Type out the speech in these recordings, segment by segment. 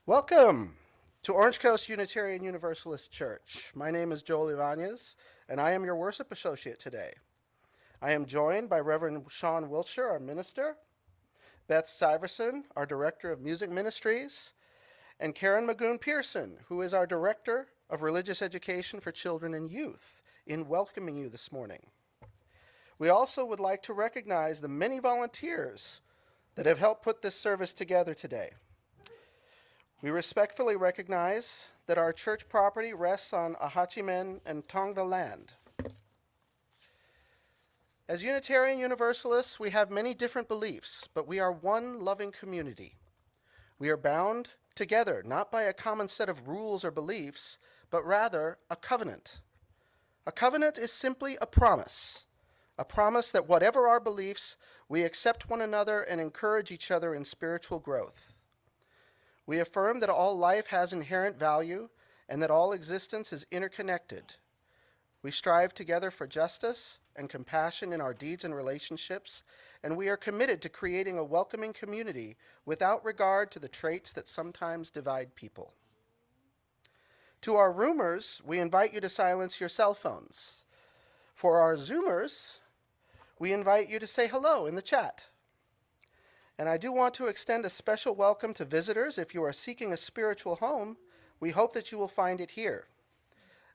Welcome to Orange Coast Unitarian Universalist Church. My name is Joel Ibanez, and I am your worship associate today. I am joined by Reverend Sian Wiltshire, our minister, Beth Syverson, our director of music ministries, and Karen Magoon Pearson, who is our director of religious education for children and youth, in welcoming you this morning. We also would like to recognize the many volunteers that have helped put this service together today. We respectfully recognize that our church property rests on Ahachimen and Tongva land. As Unitarian Universalists, we have many different beliefs, but we are one loving community. We are bound together not by a common set of rules or beliefs, but rather a covenant. A covenant is simply a promise that whatever our beliefs, we accept one another and encourage each other in spiritual growth. We affirm that all life has inherent value and that all existence is interconnected. We strive together for justice and compassion in our deeds and relationships, and we are committed to creating a welcoming community without regard to the traits that sometimes divide people. To our roomers, we invite you to silence your cell phones. For our Zoomers, we invite you to say hello in the chat. And I do want to extend a special welcome to visitors. If you are seeking a spiritual home, we hope that you will find it here.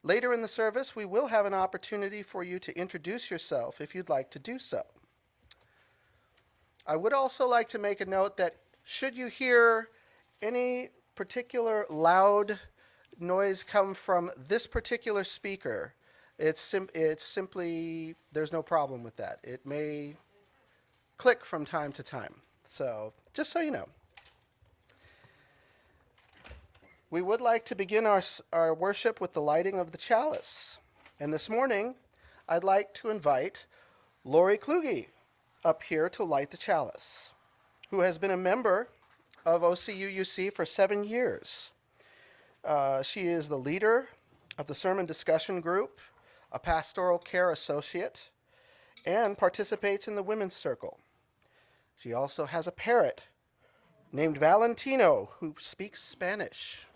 Later in the service, we will have an opportunity for you to introduce yourself if you'd like to do so. I would also like to make a note that should you hear any particular loud noise come from this particular speaker, it's simply, there's no problem with that. It may click from time to time. So, just so you know. We would like to begin our worship with the lighting of the chalice. And this morning, I'd like to invite Lori Kluge up here to light the chalice, who has been a member of OCUUC for 7 years. She is the leader of the Sermon Discussion Group, a pastoral care associate, and participates in the Women's Circle. She also has a parrot named Valentino who speaks Spanish.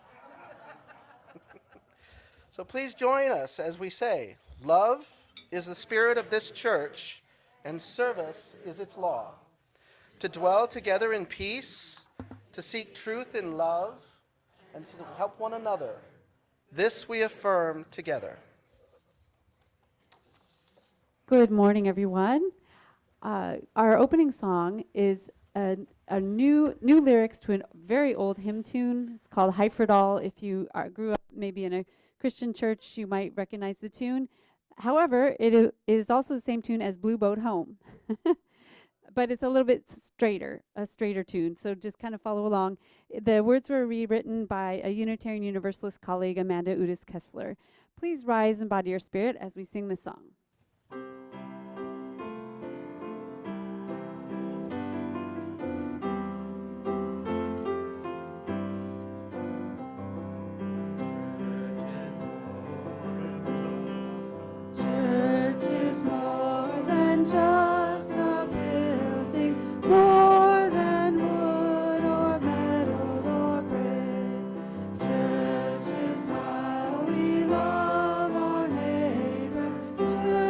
So please join us as we say, love is the spirit of this church and service is its law. To dwell together in peace, to seek truth in love, and to help one another. This we affirm together. Good morning, everyone. Our opening song is a new lyrics to a very old hymn tune. It's called Heiferdal. If you grew up maybe in a Christian church, you might recognize the tune. However, it is also the same tune as Blue Boat Home. But it's a little bit a straighter tune, so just kind of follow along. The words were rewritten by a Unitarian Universalist colleague, Amanda Udis Kessler. Please rise and body your spirit as we sing the song. Just a building, more than wood or metal or brick. Church is how we love our neighbor. Church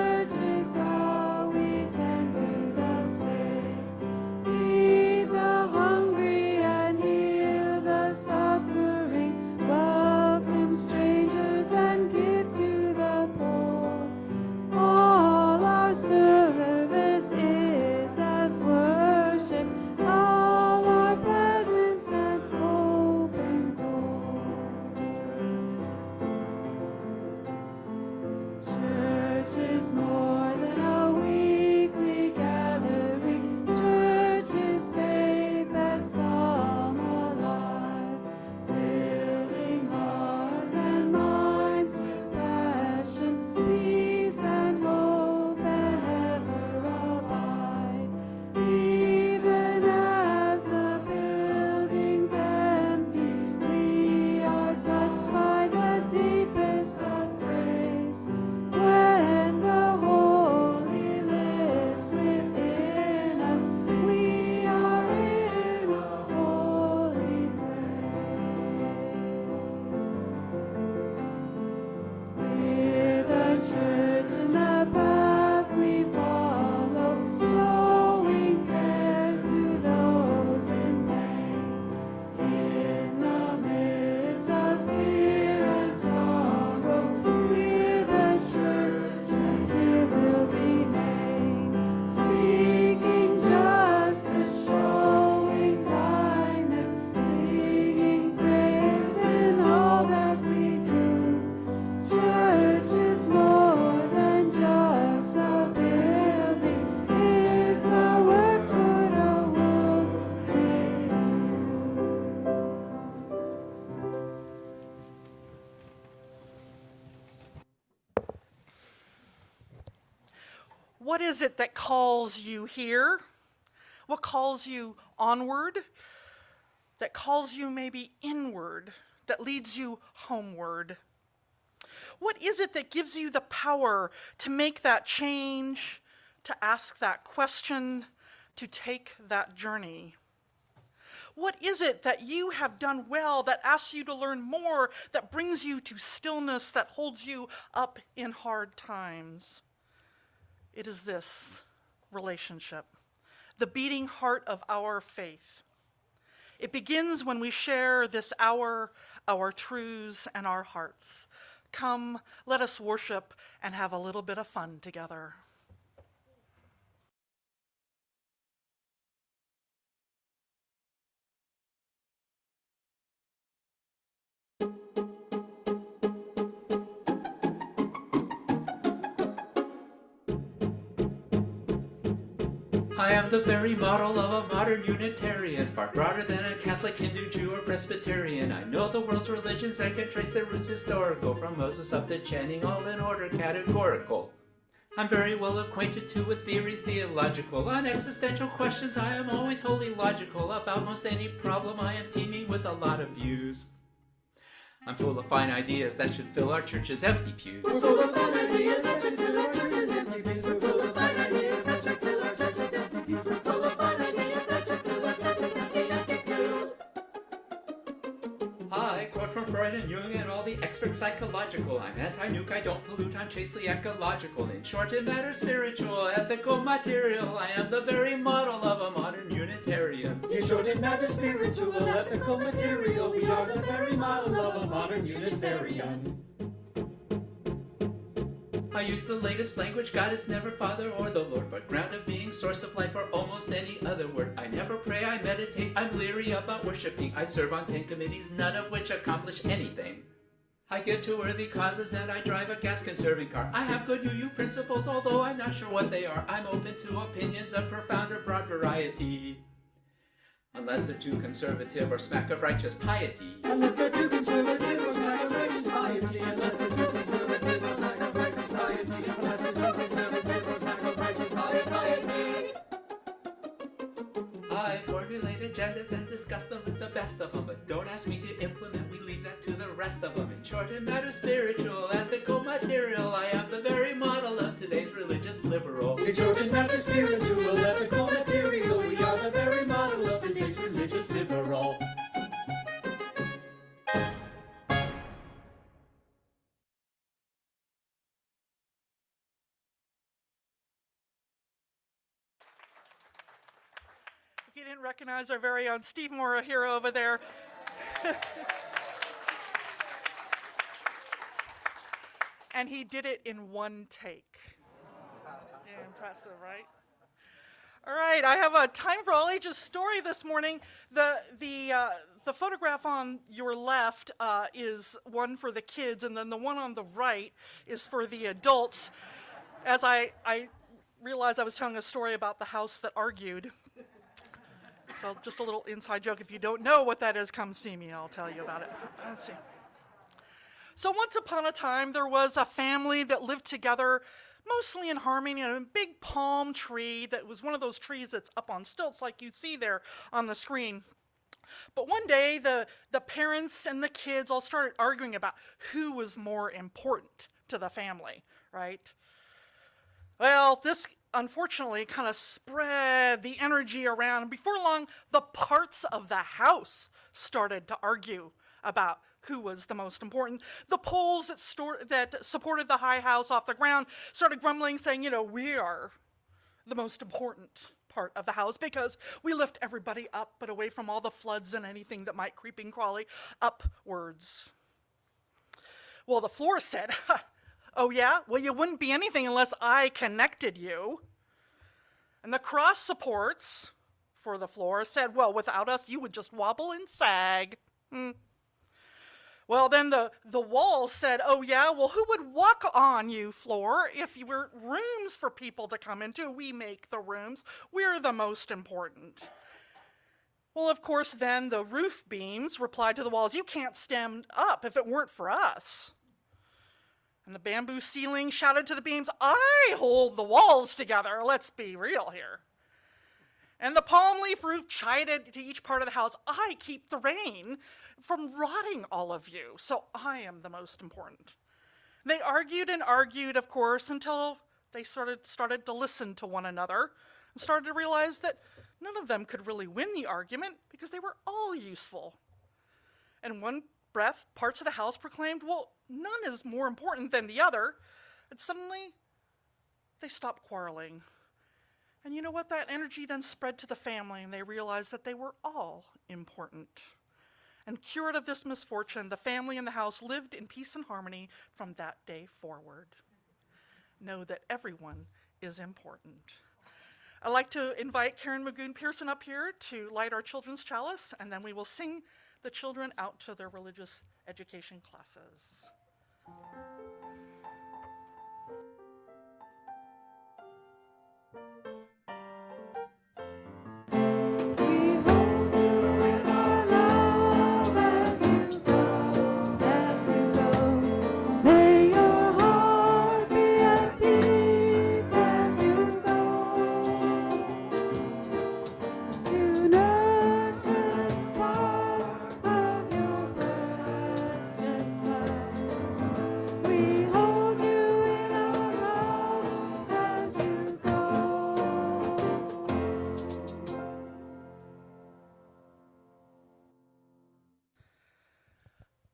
What is it that calls you here? What calls you onward? That calls you maybe inward? That leads you homeward? What is it that gives you the power to make that change, to ask that question, to take that journey? What is it that you have done well, that asks you to learn more, that brings you to stillness, that holds you up in hard times? It is this relationship, the beating heart of our faith. It begins when we share this hour, our truths, and our hearts. Come, let us worship and have a little bit of fun together. I am the very model of a modern Unitarian, far broader than a Catholic, Hindu, Jew, or Presbyterian. I know the world's religions and can trace their roots historical, from Moses up to Channing, all in order categorical. I'm very well acquainted too with theories theological. On existential questions I am always wholly logical. About most any problem I am teeming with a lot of views. I'm full of fine ideas that should fill our church's empty pews. We're full of fine ideas that should fill our church's empty pews. We're full of fine ideas that should fill our church's empty pews. We're full of fine ideas that should fill our church's empty pews. I quote from Freud and Jung and all the experts psychological. I'm anti-nuke, I don't pollute, I'm chastely ecological. In short, it matters spiritual, ethical, material. I am the very model of a modern Unitarian. In short, it matters spiritual, ethical, material. We are the very model of a modern Unitarian. I use the latest language, God is never Father or the Lord, but ground of being, source of life, or almost any other word. I never pray, I meditate, I'm leery about worshiping. I serve on 10 committees, none of which accomplish anything. I give to worthy causes and I drive a gas-conserving car. I have good UU principles, although I'm not sure what they are. I'm open to opinions of profound or broad variety, unless they're too conservative or smack of righteous piety. Unless they're too conservative or smack of righteous piety. Unless they're too conservative or smack of righteous piety. Unless they're too conservative or smack of righteous piety. I formulate agendas and discuss them with the best of them, but don't ask me to implement, we leave that to the rest of them. In short, it matters spiritual, ethical, material. I am the very model of today's religious liberal. In short, it matters spiritual, ethical, material. We are the very model of today's religious liberal. If you didn't recognize our very own Steve Morahiro over there. And he did it in one take. Yeah, impressive, right? All right, I have a Time for All Ages story this morning. The photograph on your left is one for the kids, and then the one on the right is for the adults. As I realized I was telling a story about the house that argued. So just a little inside joke. If you don't know what that is, come see me. I'll tell you about it. Let's see. So once upon a time, there was a family that lived together, mostly in harmony, in a big palm tree that was one of those trees that's up on stilts like you see there on the screen. But one day, the parents and the kids all started arguing about who was more important to the family, right? Well, this unfortunately kind of spread the energy around, and before long, the parts of the house started to argue about who was the most important. The poles that supported the high house off the ground started grumbling, saying, we are the most important part of the house because we lift everybody up, but away from all the floods and anything that might creeping crawly upwards. Well, the floor said, oh yeah? Well, you wouldn't be anything unless I connected you. And the cross supports for the floor said, well, without us, you would just wobble and sag. Well, then the wall said, oh yeah, well, who would walk on you, floor, if you were rooms for people to come into? We make the rooms. We're the most important. Well, of course, then the roof beams replied to the walls, you can't stand up if it weren't for us. And the bamboo ceiling shouted to the beams, I hold the walls together, let's be real here. And the palm leaf roof chided to each part of the house, I keep the rain from rotting all of you, so I am the most important. They argued and argued, of course, until they started to listen to one another and started to realize that none of them could really win the argument because they were all useful. And one breath, parts of the house proclaimed, well, none is more important than the other. And suddenly, they stopped quarreling. And you know what? That energy then spread to the family, and they realized that they were all important. And cured of this misfortune, the family and the house lived in peace and harmony from that day forward. Know that everyone is important. I'd like to invite Karen Magoon Pearson up here to light our children's chalice, and then we will sing the children out to their religious education classes.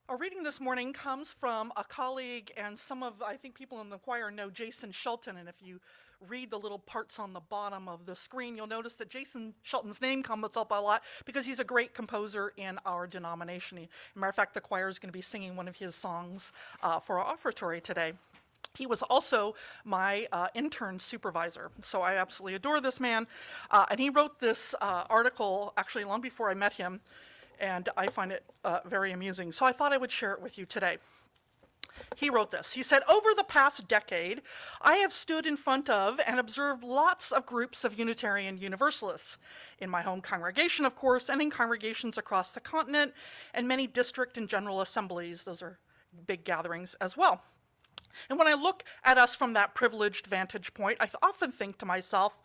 Our reading this morning comes from a colleague, and some of, I think, people in the choir know Jason Shelton, and if you read the little parts on the bottom of the screen, you'll notice that Jason Shelton's name comes up a lot because he's a great composer in our denomination. As a matter of fact, the choir is going to be singing one of his songs for our offertory today. He was also my intern supervisor, so I absolutely adore this man. And he wrote this article, actually long before I met him, and I find it very amusing. So I thought I would share it with you today. He wrote this. He said, over the past decade, I have stood in front of and observed lots of groups of Unitarian Universalists, in my home congregation, of course, and in congregations across the continent, and many district and general assemblies. Those are big gatherings as well. And when I look at us from that privileged vantage point, I often think to myself,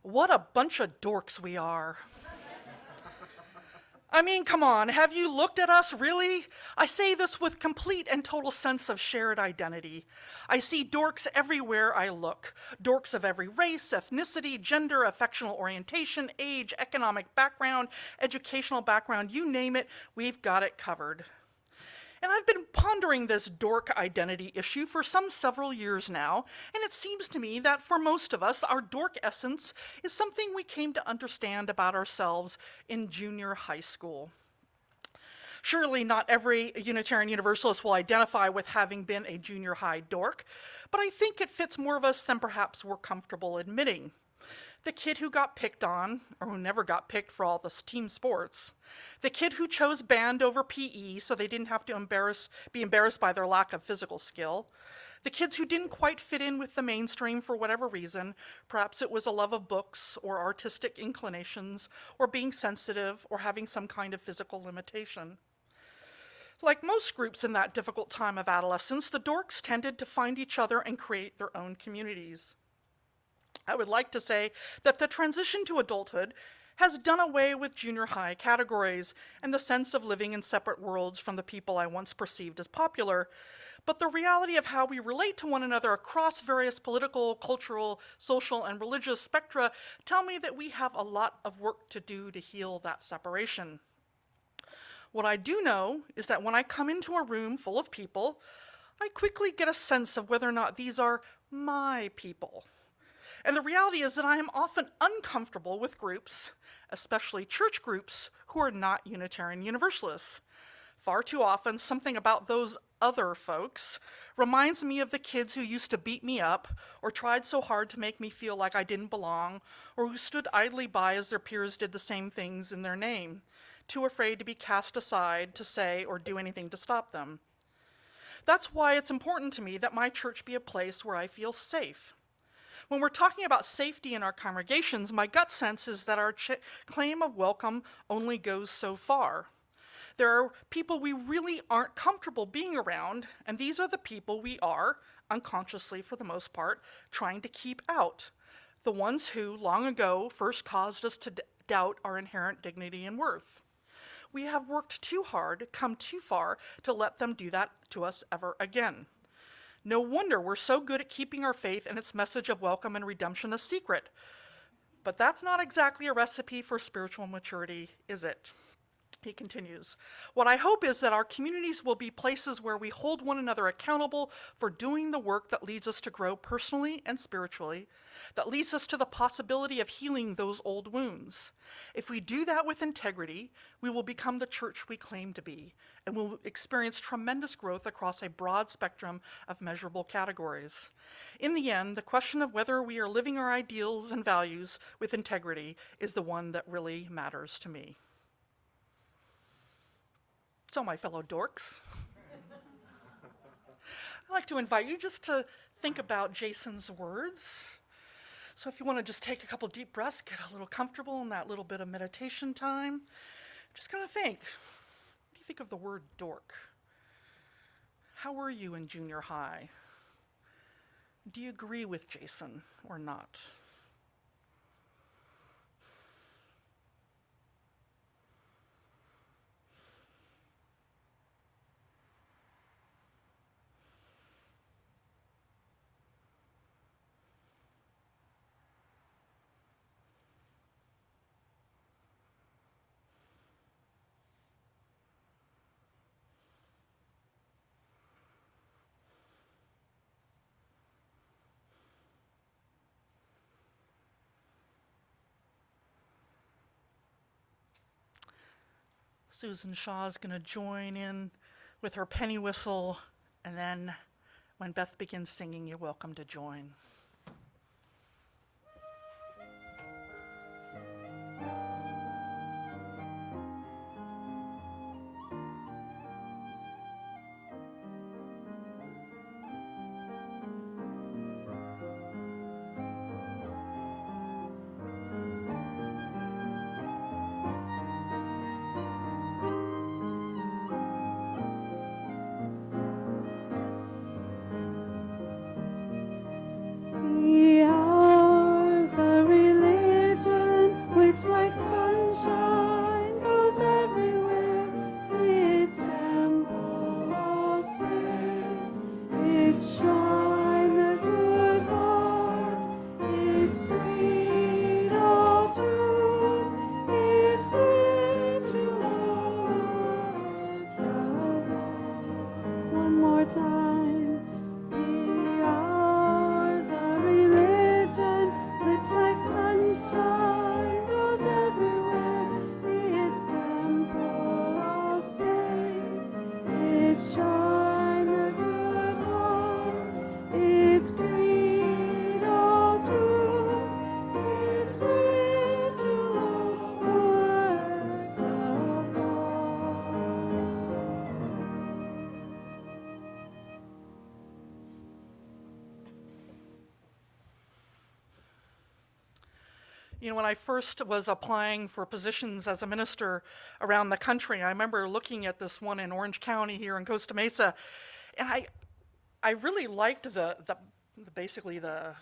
what a bunch of dorks we are. I mean, come on, have you looked at us, really? I say this with complete and total sense of shared identity. I see dorks everywhere I look. Dorks of every race, ethnicity, gender, affectional orientation, age, economic background, educational background, you name it, we've got it covered. And I've been pondering this dork identity issue for several years now, and it seems to me that for most of us, our dork essence is something we came to understand about ourselves in junior high school. Surely not every Unitarian Universalist will identify with having been a junior high dork, but I think it fits more of us than perhaps we're comfortable admitting. The kid who got picked on, or who never got picked for all the team sports. The kid who chose band over PE so they didn't have to be embarrassed by their lack of physical skill. The kids who didn't quite fit in with the mainstream for whatever reason. Perhaps it was a love of books or artistic inclinations or being sensitive or having some kind of physical limitation. Like most groups in that difficult time of adolescence, the dorks tended to find each other and create their own communities. I would like to say that the transition to adulthood has done away with junior high categories and the sense of living in separate worlds from the people I once perceived as popular. But the reality of how we relate to one another across various political, cultural, social, and religious spectra tell me that we have a lot of work to do to heal that separation. What I do know is that when I come into a room full of people, I quickly get a sense of whether or not these are my people. And the reality is that I am often uncomfortable with groups, especially church groups, who are not Unitarian Universalists. Far too often, something about those other folks reminds me of the kids who used to beat me up or tried so hard to make me feel like I didn't belong, or who stood idly by as their peers did the same things in their name, too afraid to be cast aside to say or do anything to stop them. That's why it's important to me that my church be a place where I feel safe. When we're talking about safety in our congregations, my gut sense is that our claim of welcome only goes so far. There are people we really aren't comfortable being around, and these are the people we are, unconsciously for the most part, trying to keep out. The ones who, long ago, first caused us to doubt our inherent dignity and worth. We have worked too hard, come too far, to let them do that to us ever again. No wonder we're so good at keeping our faith and its message of welcome and redemption a secret. But that's not exactly a recipe for spiritual maturity, is it? He continues, what I hope is that our communities will be places where we hold one another accountable for doing the work that leads us to grow personally and spiritually, that leads us to the possibility of healing those old wounds. If we do that with integrity, we will become the church we claim to be, and will experience tremendous growth across a broad spectrum of measurable categories. In the end, the question of whether we are living our ideals and values with integrity is the one that really matters to me. So, my fellow dorks, I'd like to invite you just to think about Jason's words. So if you want to just take a couple deep breaths, get a little comfortable in that little bit of meditation time, just kind of think, what do you think of the word dork? How were you in junior high? Do you agree with Jason or not? Susan Shaw is going to join in with her penny whistle, and then when Beth begins singing, you're welcome to join. Ours a religion which like sunshine goes everywhere. Its temple all saints, its shrine the good heart, its creed all truth, its ritual works of love. One more time. Be ours a religion which like sunshine goes everywhere. Its temple all stays, its shrine the good heart, its creed all truth, its ritual works of love. You know, when I first was applying for positions as a minister around the country, I remember looking at this one in Orange County here in Costa Mesa, and I really liked basically the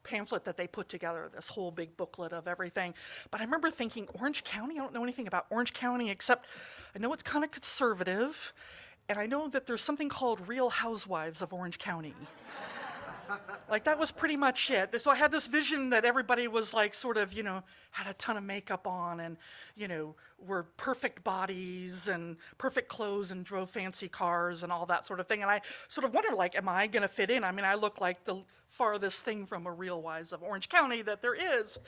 pamphlet that they put together, this whole big booklet of everything. But I remember thinking, Orange County? I don't know anything about Orange County except I know it's kind of conservative, and I know that there's something called Real Housewives of Orange County. Like, that was pretty much it. So I had this vision that everybody was like sort of, you know, had a ton of makeup on and, you know, were perfect bodies and perfect clothes and drove fancy cars and all that sort of thing. And I sort of wondered, like, am I going to fit in? I mean, I look like the farthest thing from a Real Wives of Orange County that there is.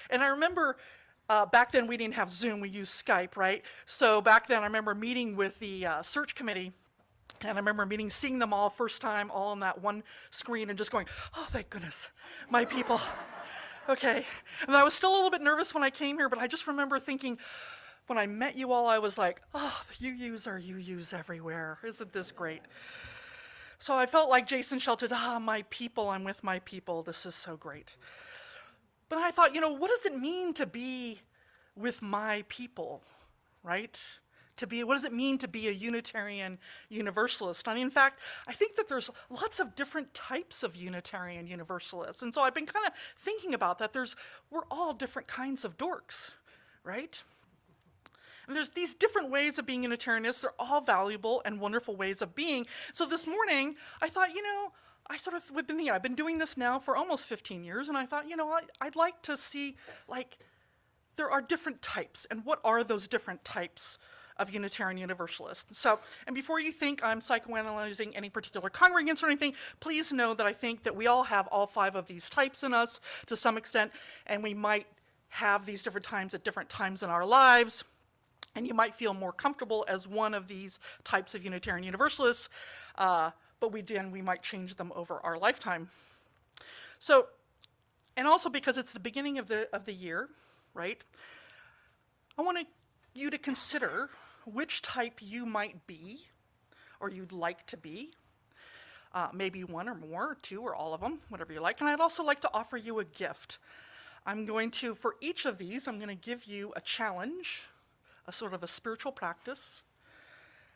And I remember back then we didn't have Zoom, we used Skype, right? So back then I remember meeting with the search committee. And I remember seeing them all first time, all on that one screen, and just going, oh, thank goodness, my people. Okay. And I was still a little bit nervous when I came here, but I just remember thinking, when I met you all, I was like, oh, the UUs are UUs everywhere. Isn't this great? So I felt like Jason Shelton, my people, I'm with my people. This is so great. But I thought, you know, what does it mean to be with my people, right? what does it mean to be a Unitarian Universalist? And in fact, I think that there's lots of different types of Unitarian Universalists. And so I've been kind of thinking about that. We're all different kinds of dorks, right? And there's these different ways of being Unitarianists. They're all valuable and wonderful ways of being. So this morning, I thought, I've been doing this now for almost 15 years, and I thought, I'd like to see, there are different types, and what are those different types of Unitarian Universalists? So, and before you think I'm psychoanalyzing any particular congregants or anything, please know that I think that we all have all 5 of these types in us to some extent, and we might have these different times at different times in our lives, and you might feel more comfortable as one of these types of Unitarian Universalists, but we might change them over our lifetime. So, and also because it's the beginning of the year, right? I want you to consider which type you might be, or you'd like to be. Maybe one or more, or 2, or all of them, whatever you like. And I'd also like to offer you a gift. For each of these, I'm going to give you a challenge, a sort of a spiritual practice,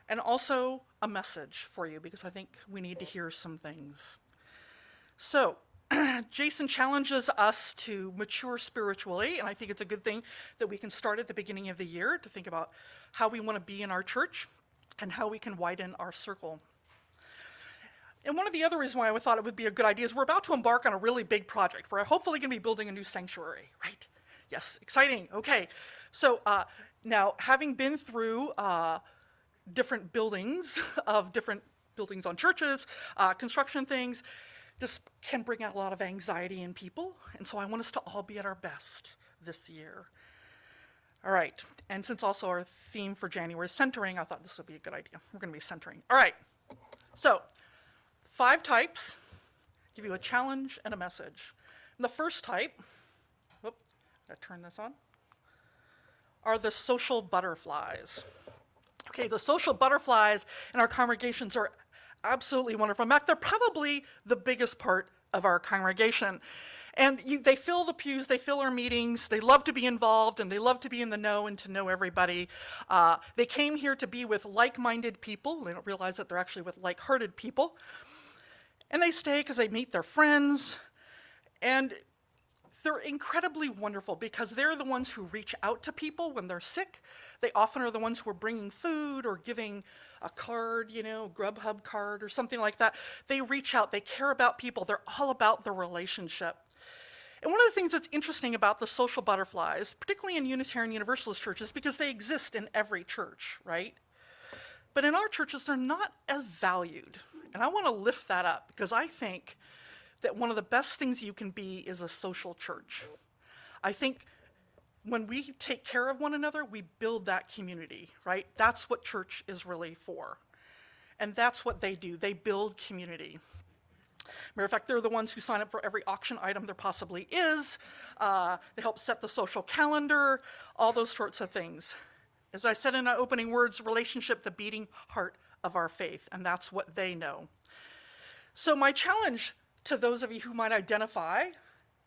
and also a message for you, because I think we need to hear some things. So, Jason challenges us to mature spiritually, and I think it's a good thing that we can start at the beginning of the year to think about how we want to be in our church and how we can widen our circle. And one of the other reasons why I thought it would be a good idea is we're about to embark on a really big project. We're hopefully going to be building a new sanctuary, right? Yes, exciting. Okay, so now having been through different buildings on churches, construction things, this can bring out a lot of anxiety in people, and so I want us to all be at our best this year. All right, and since also our theme for January is centering, I thought this would be a good idea. We're going to be centering. All right, so 5 types, give you a challenge and a message. And the first type, I gotta turn this on, are the social butterflies. Okay, the social butterflies in our congregations are absolutely wonderful. In fact, they're probably the biggest part of our congregation. And they fill the pews, they fill our meetings, they love to be involved, and they love to be in the know and to know everybody. They came here to be with like-minded people. They don't realize that they're actually with like-hearted people. And they stay because they meet their friends. And they're incredibly wonderful because they're the ones who reach out to people when they're sick. They often are the ones who are bringing food or giving a card, Grubhub card or something like that. They reach out, they care about people, they're all about the relationship. And one of the things that's interesting about the social butterflies, particularly in Unitarian Universalist churches, because they exist in every church, right? But in our churches, they're not as valued. And I want to lift that up because I think that one of the best things you can be is a social church. I think when we take care of one another, we build that community, right? That's what church is really for. And that's what they do. They build community. Matter of fact, they're the ones who sign up for every auction item there possibly is. They help set the social calendar, all those sorts of things. As I said in my opening words, relationship, the beating heart of our faith, and that's what they know. So my challenge to those of you who might identify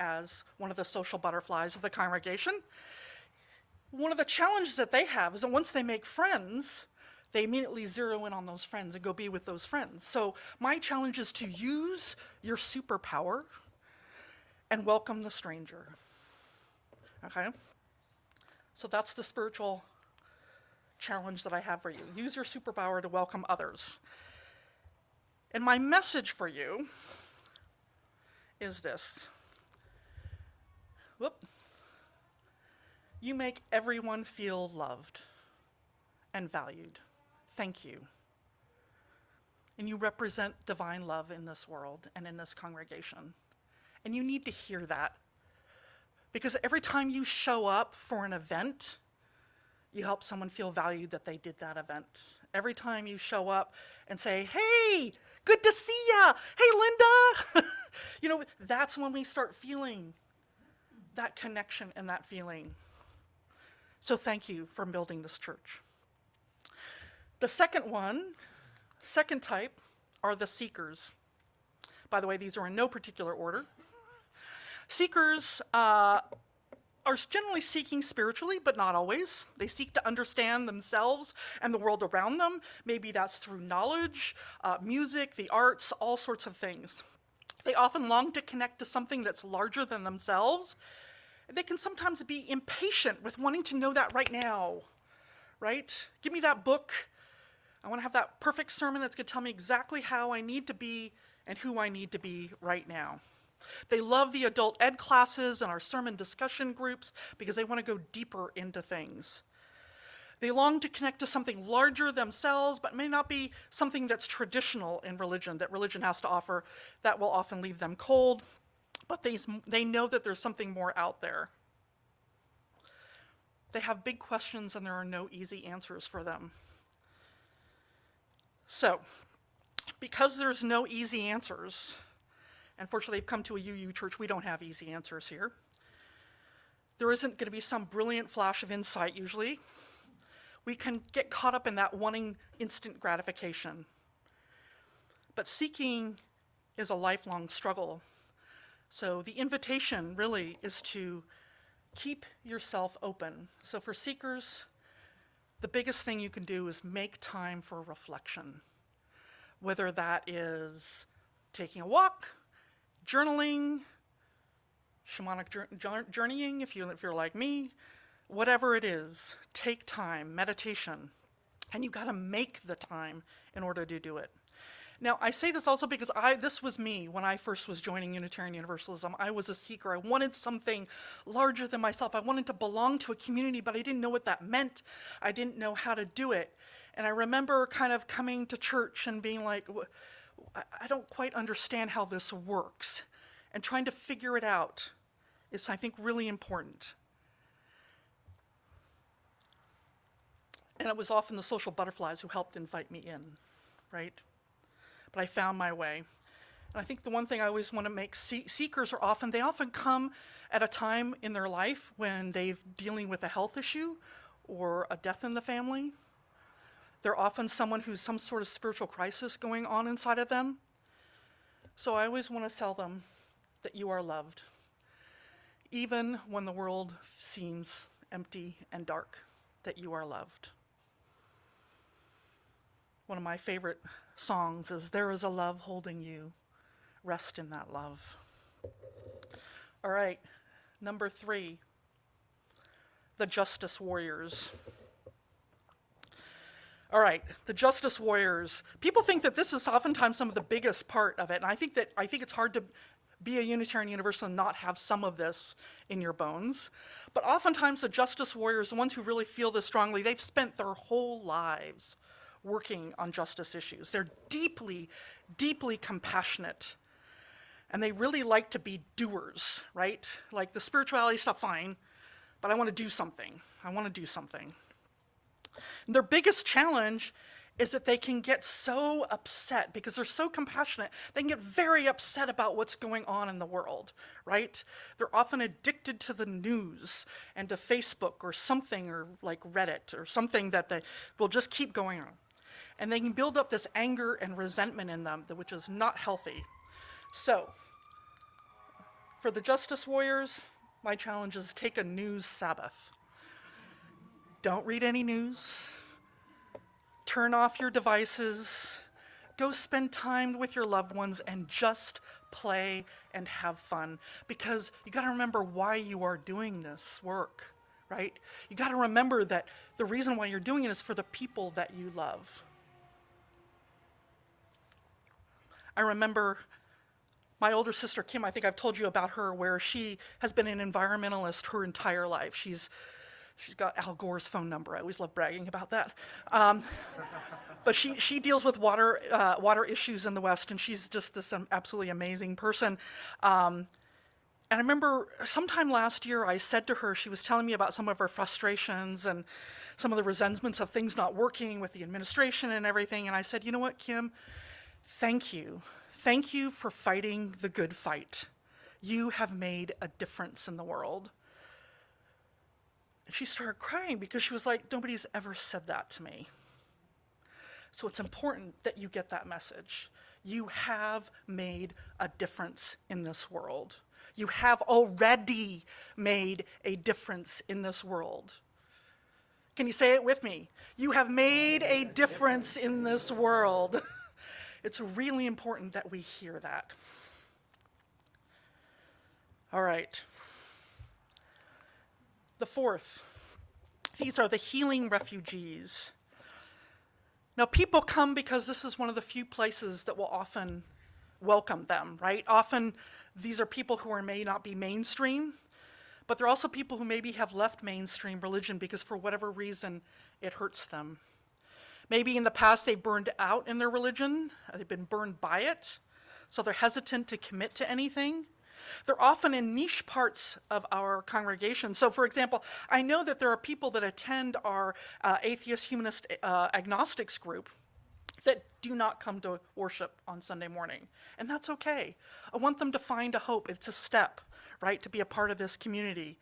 as one of the social butterflies of the congregation, one of the challenges that they have is that once they make friends, they immediately zero in on those friends and go be with those friends. So my challenge is to use your superpower and welcome the stranger. Okay? So that's the spiritual challenge that I have for you. Use your superpower to welcome others. And my message for you is this. You make everyone feel loved and valued. Thank you. And you represent divine love in this world and in this congregation. And you need to hear that. Because every time you show up for an event, you help someone feel valued that they did that event. Every time you show up and say, hey, good to see ya. Hey, Linda. That's when we start feeling that connection and that feeling. So thank you for building this church. The second type, are the seekers. By the way, these are in no particular order. Seekers are are generally seeking spiritually, but not always. They seek to understand themselves and the world around them. Maybe that's through knowledge, music, the arts, all sorts of things. They often long to connect to something that's larger than themselves. They can sometimes be impatient with wanting to know that right now, right? Give me that book. I want to have that perfect sermon that's going to tell me exactly how I need to be and who I need to be right now. They love the adult ed classes and our sermon discussion groups because they want to go deeper into things. They long to connect to something larger themselves, but may not be something that's traditional in religion, that religion has to offer. That will often leave them cold, but they know that there's something more out there. They have big questions and there are no easy answers for them. So, because there's no easy answers, unfortunately, they've come to a UU church, we don't have easy answers here. There isn't going to be some brilliant flash of insight usually. We can get caught up in that wanting instant gratification. But seeking is a lifelong struggle. So the invitation really is to keep yourself open. So for seekers, the biggest thing you can do is make time for reflection. Whether that is taking a walk, journaling, shamanic journeying, if you're like me, whatever it is, take time, meditation, and you've got to make the time in order to do it. Now, I say this also because this was me when I first was joining Unitarian Universalism. I was a seeker. I wanted something larger than myself. I wanted to belong to a community, but I didn't know what that meant. I didn't know how to do it. And I remember kind of coming to church and being like, I don't quite understand how this works. And trying to figure it out is, I think, really important. And it was often the social butterflies who helped invite me in, right? But I found my way. And I think the one thing I always want to make, seekers they often come at a time in their life when they're dealing with a health issue or a death in the family. They're often someone who's some sort of spiritual crisis going on inside of them. So I always want to tell them that you are loved, even when the world seems empty and dark, that you are loved. One of my favorite songs is "There is a Love Holding You, Rest in That Love." All right, number 3, the Justice Warriors. All right, the Justice Warriors. People think that this is oftentimes some of the biggest part of it, and I think it's hard to be a Unitarian Universalist and not have some of this in your bones. But oftentimes the Justice Warriors, the ones who really feel this strongly, they've spent their whole lives working on justice issues. They're deeply, deeply compassionate. And they really like to be doers, right? Like the spirituality stuff, fine, but I want to do something. I want to do something. And their biggest challenge is that they can get so upset because they're so compassionate. They can get very upset about what's going on in the world, right? They're often addicted to the news and to Facebook or something, or like Reddit or something that they will just keep going on. And they can build up this anger and resentment in them, which is not healthy. So, for the Justice Warriors, my challenge is take a news Sabbath. Don't read any news. Turn off your devices. Go spend time with your loved ones and just play and have fun. Because you got to remember why you are doing this work, right? You got to remember that the reason why you're doing it is for the people that you love. I remember my older sister, Kim, I think I've told you about her, where she has been an environmentalist her entire life. She's got Al Gore's phone number. I always love bragging about that. But she deals with water issues in the West, and she's just this absolutely amazing person. And I remember sometime last year I said to her, she was telling me about some of her frustrations and some of the resentments of things not working with the administration and everything. And I said, you know what, Kim? Thank you. Thank you for fighting the good fight. You have made a difference in the world. And she started crying because she was like, nobody's ever said that to me. So it's important that you get that message. You have made a difference in this world. You have already made a difference in this world. Can you say it with me? You have made a difference in this world. It's really important that we hear that. All right. The fourth, these are the healing refugees. Now, people come because this is one of the few places that will often welcome them, right? Often, these are people who may not be mainstream, but they're also people who maybe have left mainstream religion because for whatever reason, it hurts them. Maybe in the past they burned out in their religion, they've been burned by it, so they're hesitant to commit to anything. They're often in niche parts of our congregation. So for example, I know that there are people that attend our atheist, humanist, agnostics group that do not come to worship on Sunday morning. And that's okay. I want them to find a hope. It's a step, right, to be a part of this community.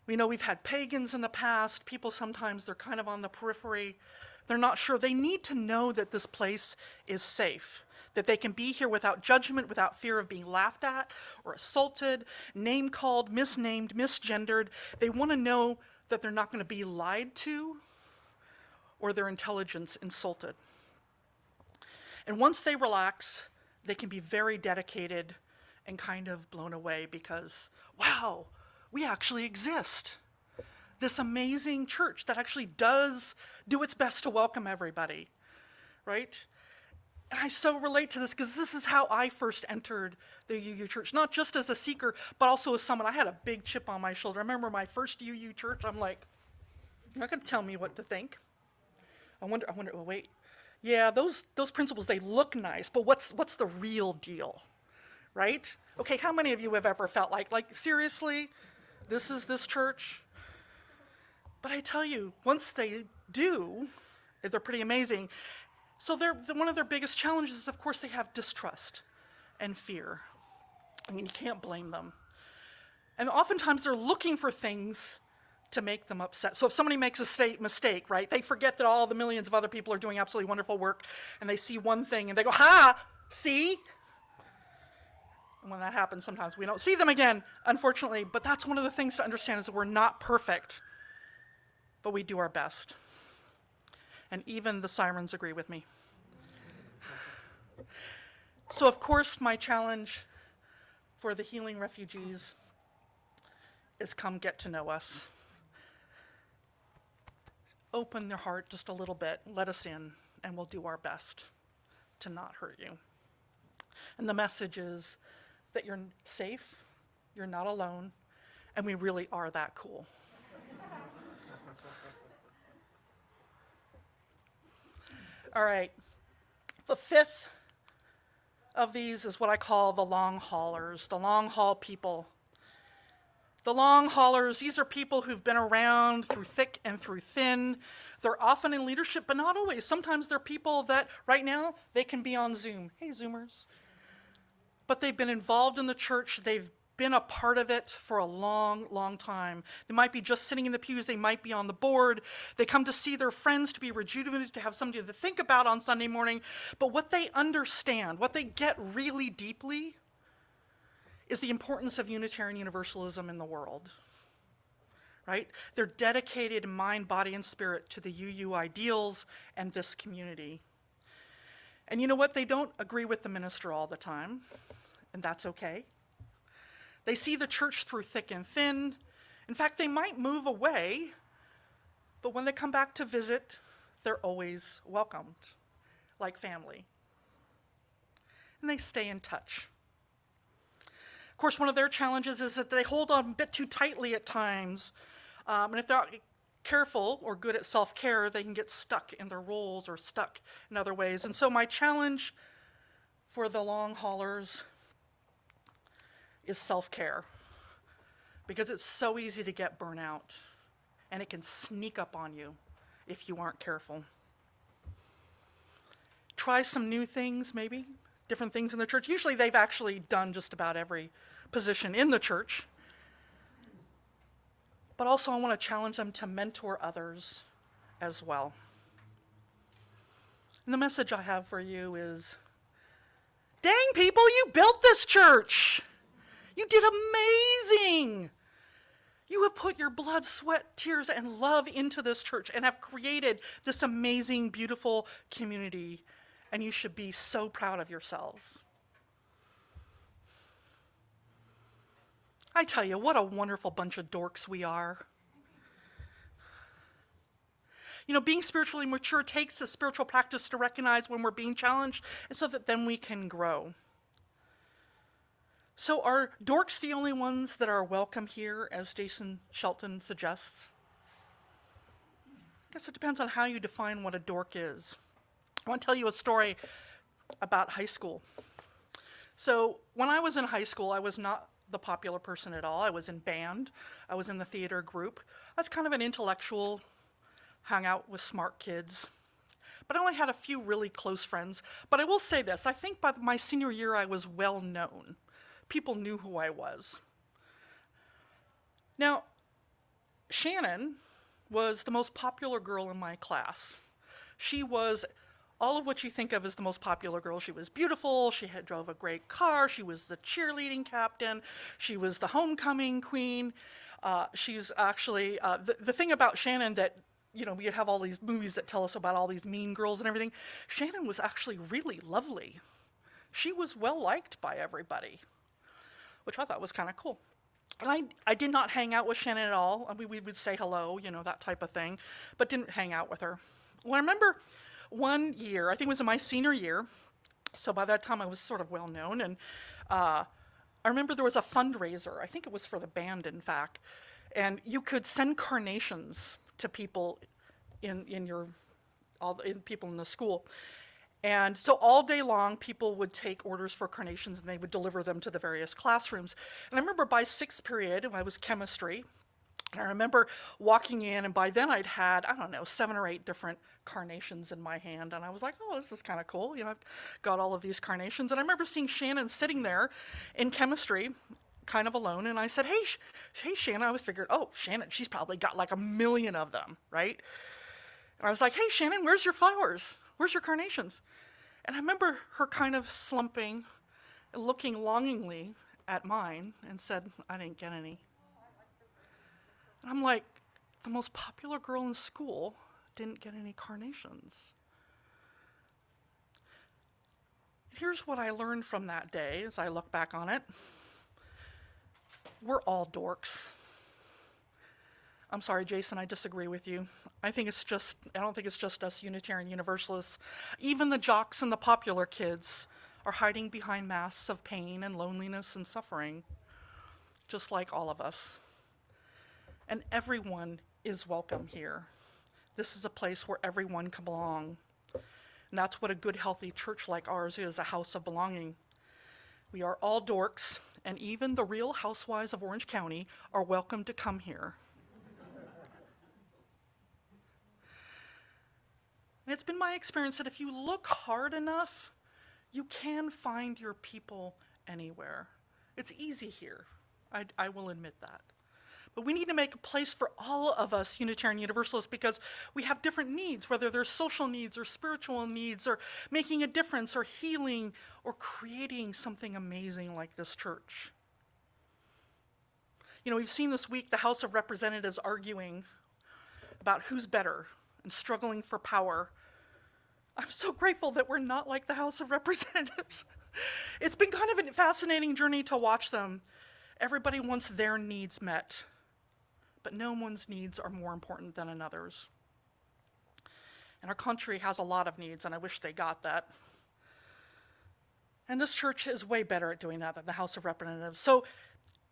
We know we've had pagans in the past. People sometimes, they're kind of on the periphery. They're not sure. They need to know that this place is safe, that they can be here without judgment, without fear of being laughed at or assaulted, name-called, misnamed, misgendered. They want to know that they're not going to be lied to or their intelligence insulted. And once they relax, they can be very dedicated and kind of blown away because, wow, we actually exist. This amazing church that actually does do its best to welcome everybody, right? And I so relate to this because this is how I first entered the UU church, not just as a seeker, but also as someone. I had a big chip on my shoulder. I remember my first UU church, I'm like, you're not going to tell me what to think. I wonder, oh, wait. Yeah, those principles, they look nice, but what's the real deal, right? Okay, how many of you have ever felt like seriously, this is this church? But I tell you, once they do, they're pretty amazing. So one of their biggest challenges is, of course, they have distrust and fear. I mean, you can't blame them. And oftentimes they're looking for things to make them upset. So if somebody makes a mistake, right, they forget that all the millions of other people are doing absolutely wonderful work, and they see one thing and they go, ha, see? And when that happens, sometimes we don't see them again, unfortunately. But that's one of the things to understand is that we're not perfect, but we do our best. And even the sirens agree with me. So of course, my challenge for the healing refugees is come get to know us. Open your heart just a little bit, let us in, and we'll do our best to not hurt you. And the message is that you're safe, you're not alone, and we really are that cool. All right, the fifth of these is what I call the long haulers, the long haul people. The long haulers, these are people who've been around through thick and through thin. They're often in leadership, but not always. Sometimes they're people that right now they can be on Zoom. Hey, Zoomers. But they've been involved in the church. They've been a part of it for a long, long time. They might be just sitting in the pews. They might be on the board. They come to see their friends, to be rejuvenated, to have something to think about on Sunday morning. But what they understand, what they get really deeply, is the importance of Unitarian Universalism in the world, right? They're dedicated in mind, body, and spirit to the UU ideals and this community. And you know what? They don't agree with the minister all the time, and that's okay. They see the church through thick and thin. In fact, they might move away, but when they come back to visit, they're always welcomed, like family. And they stay in touch. Of course, one of their challenges is that they hold on a bit too tightly at times. And if they're not careful or good at self-care, they can get stuck in their roles or stuck in other ways. And so my challenge for the long haulers is self-care, because it's so easy to get burnout, and it can sneak up on you if you aren't careful. Try some new things, maybe, different things in the church. Usually they've actually done just about every position in the church. But also I want to challenge them to mentor others as well. And the message I have for you is, dang people, you built this church. You did amazing. You have put your blood, sweat, tears, and love into this church and have created this amazing, beautiful community, and you should be so proud of yourselves. I tell you, what a wonderful bunch of dorks we are. You know, being spiritually mature takes a spiritual practice to recognize when we're being challenged, and so that then we can grow. So are dorks the only ones that are welcome here, as Jason Shelton suggests? I guess it depends on how you define what a dork is. I want to tell you a story about high school. So when I was in high school, I was not the popular person at all. I was in band. I was in the theater group. I was kind of an intellectual, hung out with smart kids. But I only had a few really close friends. But I will say this, I think by my senior year I was well known. People knew who I was. Now, Shannon was the most popular girl in my class. She was all of what you think of as the most popular girl. She was beautiful, she drove a great car, she was the cheerleading captain, she was the homecoming queen. She's actually, the thing about Shannon that, you know, we have all these movies that tell us about all these mean girls and everything. Shannon was actually really lovely. She was well liked by everybody, which I thought was kind of cool. And I did not hang out with Shannon at all. I mean, we would say hello, you know, that type of thing, but didn't hang out with her. Well, I remember one year, I think it was in my senior year, so by that time I was sort of well known, and I remember there was a fundraiser. I think it was for the band, in fact, and you could send carnations to people in people in the school. And so all day long, people would take orders for carnations and they would deliver them to the various classrooms. And I remember by sixth period, I was chemistry, and I remember walking in, and by then I'd had, I don't know, 7 or 8 different carnations in my hand. And I was like, oh, this is kind of cool. You know, I've got all of these carnations. And I remember seeing Shannon sitting there in chemistry, kind of alone. And I said, hey, Shannon. I was figured, oh, Shannon, she's probably got like 1 million of them, right? And I was like, hey, Shannon, where's your flowers? Where's your carnations? And I remember her kind of slumping, looking longingly at mine, and said, I didn't get any. And I'm like, the most popular girl in school didn't get any carnations. Here's what I learned from that day as I look back on it. We're all dorks. I'm sorry, Jason, I disagree with you. I don't think it's just us Unitarian Universalists. Even the jocks and the popular kids are hiding behind masks of pain and loneliness and suffering, just like all of us. And everyone is welcome here. This is a place where everyone can belong. And that's what a good, healthy church like ours is, a house of belonging. We are all dorks, and even the real housewives of Orange County are welcome to come here. And it's been my experience that if you look hard enough, you can find your people anywhere. It's easy here. I will admit that. But we need to make a place for all of us Unitarian Universalists, because we have different needs, whether they're social needs or spiritual needs or making a difference or healing or creating something amazing like this church. You know, we've seen this week the House of Representatives arguing about who's better and struggling for power. I'm so grateful that we're not like the House of Representatives. It's been kind of a fascinating journey to watch them. Everybody wants their needs met, but no one's needs are more important than another's. And our country has a lot of needs, and I wish they got that. And this church is way better at doing that than the House of Representatives. So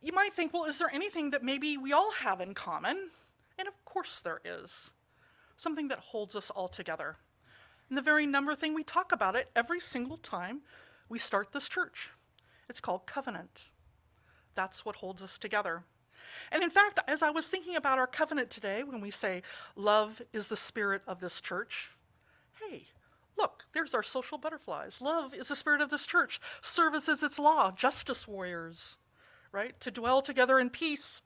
you might think, well, is there anything that maybe we all have in common? And of course there is. Something that holds us all together. And the very number thing, we talk about it every single time we start this church. It's called covenant. That's what holds us together. And in fact, as I was thinking about our covenant today, when we say love is the spirit of this church, hey, look, there's our social butterflies. Love is the spirit of this church. Service is its law. Justice warriors, right? To dwell together in peace.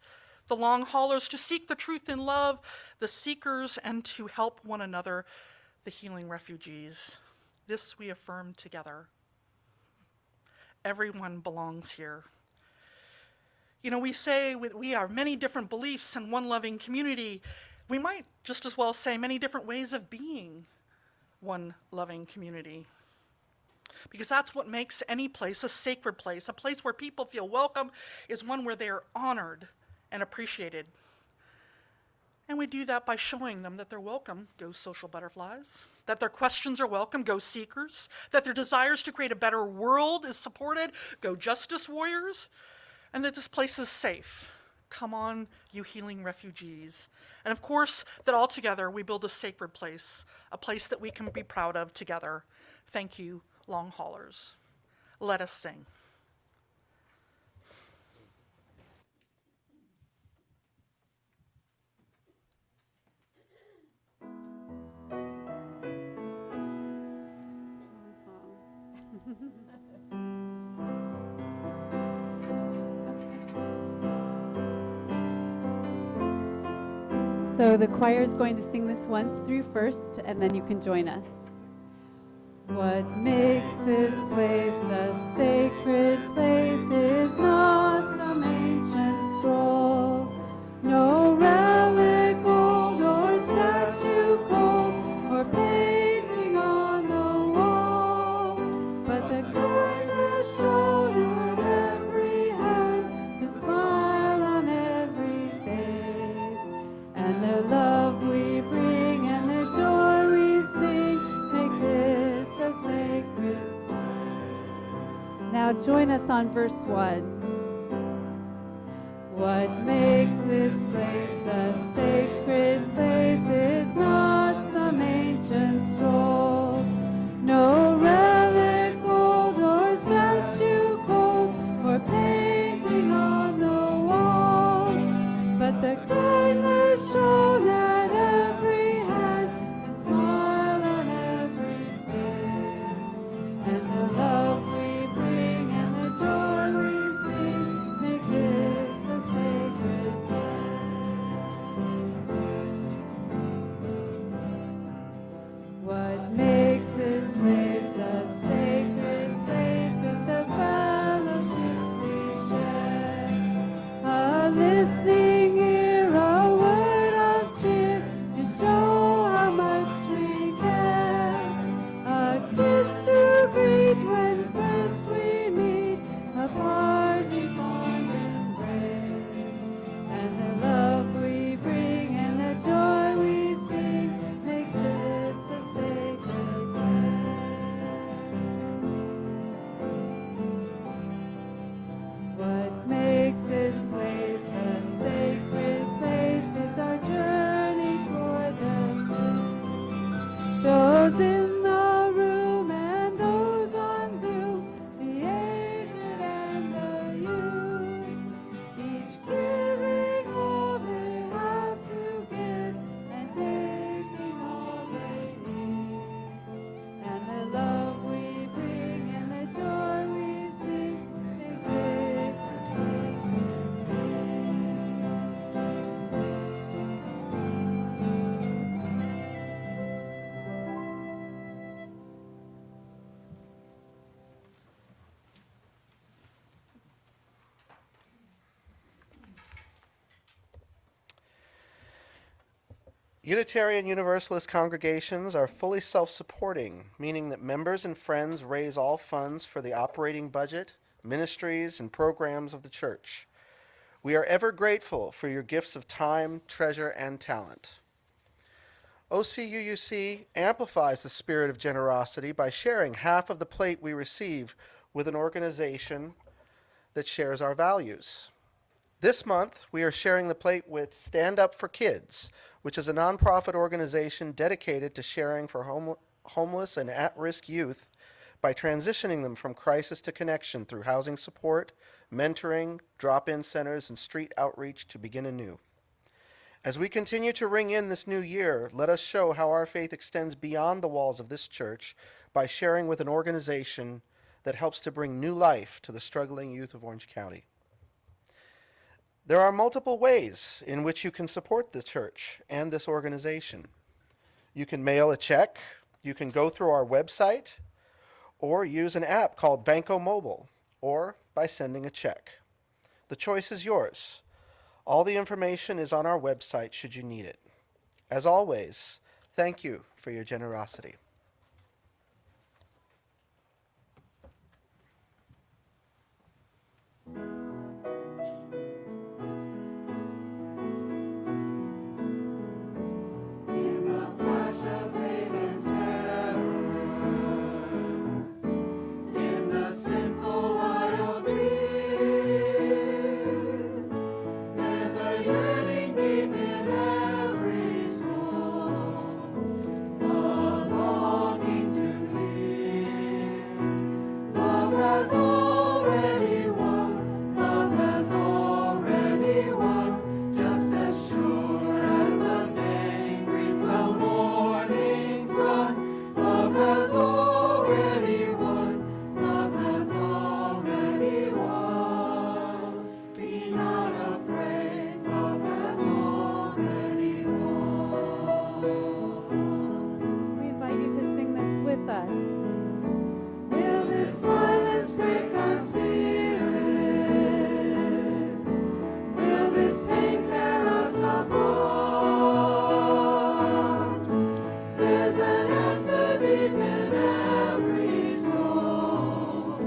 The long haulers, to seek the truth in love. The seekers, and to help one another. The healing refugees. This we affirm together. Everyone belongs here. You know, we say we are many different beliefs in one loving community. We might just as well say many different ways of being one loving community. Because that's what makes any place a sacred place. A place where people feel welcome is one where they are honored and appreciated. And we do that by showing them that they're welcome, go social butterflies, that their questions are welcome, go seekers, that their desires to create a better world is supported, go justice warriors, and that this place is safe. Come on, you healing refugees. And of course, that all together we build a sacred place, a place that we can be proud of together. Thank you, long haulers. Let us sing. So the choir is going to sing this once through first, and then you can join us. What makes this place a sacred place is not some ancient scroll, no relic old or statue cold or painting on the wall, but the kindness shown on every hand, the smile on every face, and the love we bring and the joy we sing make this a sacred place. Now join us on verse 1. What makes this place a sacred place is not some ancient scroll, no relic old or statue cold or painting on the wall, but the kindness shown at every hand, the smile on every face, and the love we bring and the joy we sing make this a sacred place. What makes this place a sacred place is the fellowship we share, a listening ear, a word of cheer to show how much we care, a kiss to greet when first we meet, a party fond embrace, and the love we bring and the joy we sing make this a sacred place. What makes this place a sacred place is our journey toward the truth. Those in the room and those on Zoom, the aged and the youth, each giving all they have to give and taking all they need, and the love we bring and the joy we sing make this a sacred day. Unitarian Universalist congregations are fully self-supporting, meaning that members and friends raise all funds for the operating budget, ministries, and programs of the church. We are ever grateful for your gifts of time, treasure, and talent. OCUUC amplifies the spirit of generosity by sharing half of the plate we receive with an organization that shares our values. This month, we are sharing the plate with Stand Up for Kids, which is a nonprofit organization dedicated to sharing for homeless and at-risk youth by transitioning them from crisis to connection through housing support, mentoring, drop-in centers, and street outreach to begin anew. As we continue to ring in this new year, let us show how our faith extends beyond the walls of this church by sharing with an organization that helps to bring new life to the struggling youth of Orange County. There are multiple ways in which you can support the church and this organization. You can mail a check, you can go through our website, or use an app called Banco Mobile, or by sending a check. The choice is yours. All the information is on our website should you need it. As always, thank you for your generosity. In the flash of hate and terror, in the sinful lie of fear, there's a yearning deep in every soul, a longing to hear. Love has already won, love has already won, just as sure as the day greets the morning sun. Love has already won, love has already won. Be not afraid, love has already won. We invite you to sing this with us. Will this violence break our spirits? Will this pain tear us apart? There's an answer deep in every soul.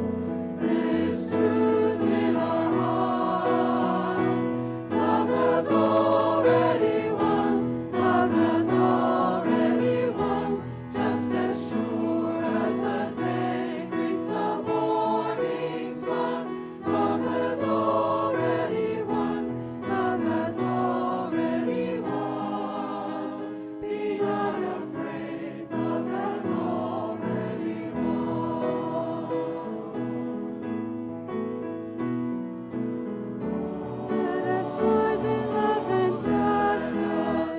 There's truth in our hearts. Love has already won. Love has already won. Just as sure as the day greets the morning sun. Love has already won. Love has already won. Be not afraid. Love has already won. Let us rise in love and justice.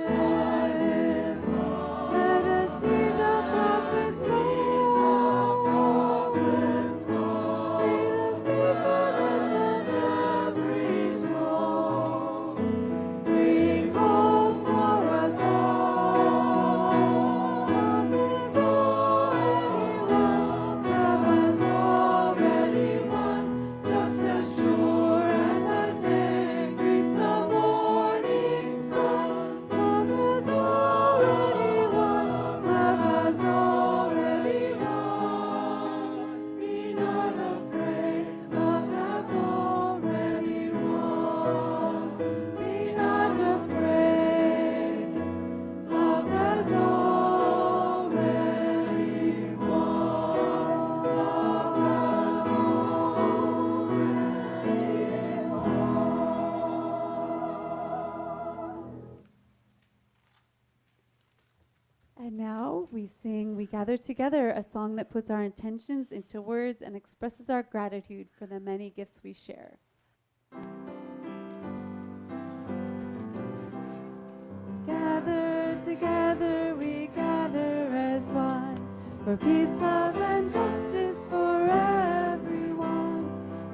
Let us heed the prophets' call. May the faithfulness of every soul bring hope for us all. Love is already won. Love has already won. Just as sure as the day greets the morning sun. Love has already won. Love has already won. Be not afraid. Love has already won. Be not afraid. Love has already won. Love has And now we sing We Gather Together, a song that puts our intentions into words and expresses our gratitude for the many gifts we share. Gather together, we gather as one, for peace, love, and justice for everyone.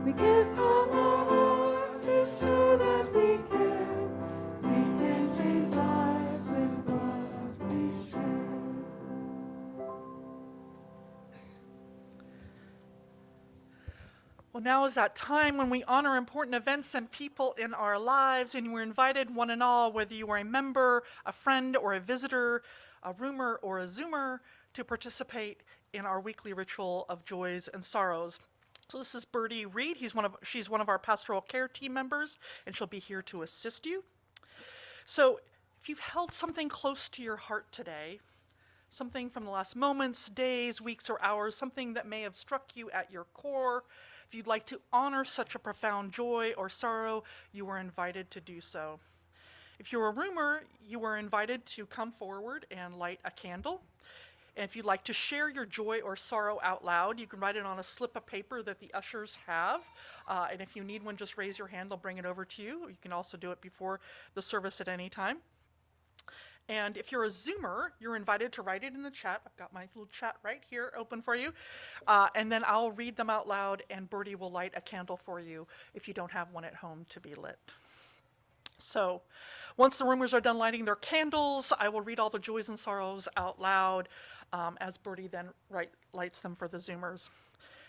We give from our hearts to show that we care. We can change lives with what we share. Well, now is that time when we honor important events and people in our lives, and we're invited, one and all, whether you are a member, a friend, or a visitor, a roomer or a Zoomer, to participate in our weekly ritual of joys and sorrows. So this is Birdie Reed. She's one of our pastoral care team members, and she'll be here to assist you. So if you've held something close to your heart today, something from the last moments, days, weeks, or hours, something that may have struck you at your core, if you'd like to honor such a profound joy or sorrow, you are invited to do so. If you're a roomer, you are invited to come forward and light a candle. And if you'd like to share your joy or sorrow out loud, you can write it on a slip of paper that the ushers have. And if you need one, just raise your hand, they'll bring it over to you. You can also do it before the service at any time. And if you're a Zoomer, you're invited to write it in the chat. I've got my little chat right here open for you. And then I'll read them out loud, and Birdie will light a candle for you if you don't have one at home to be lit. So once the roomers are done lighting their candles, I will read all the joys and sorrows out loud as Birdie then lights them for the Zoomers.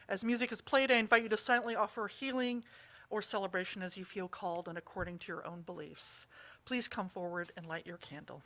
As music is played, I invite you to silently offer healing or celebration as you feel called and according to your own beliefs. Please come forward and light your candle.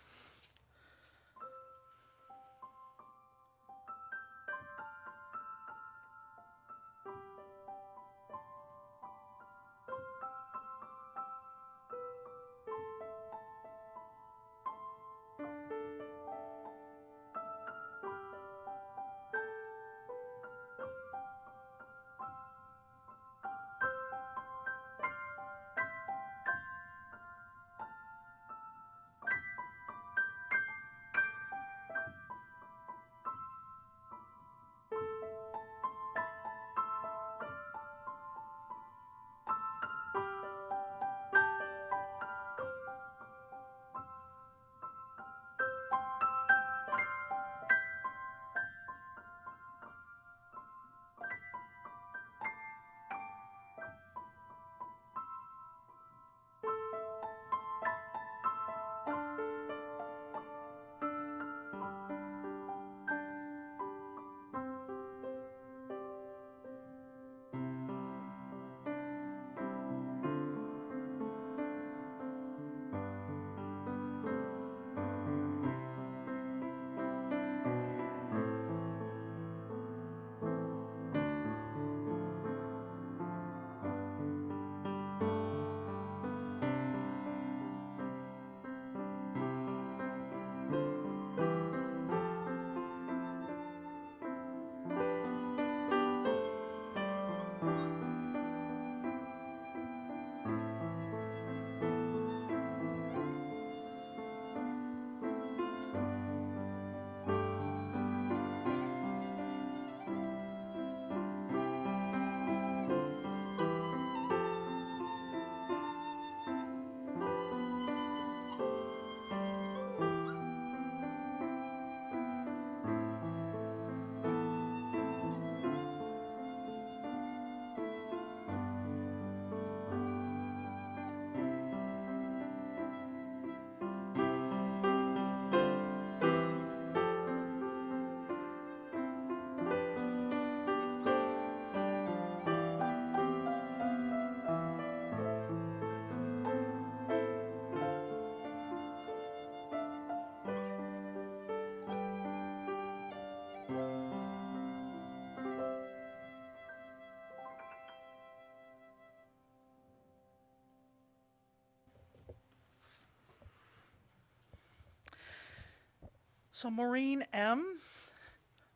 So Maureen M.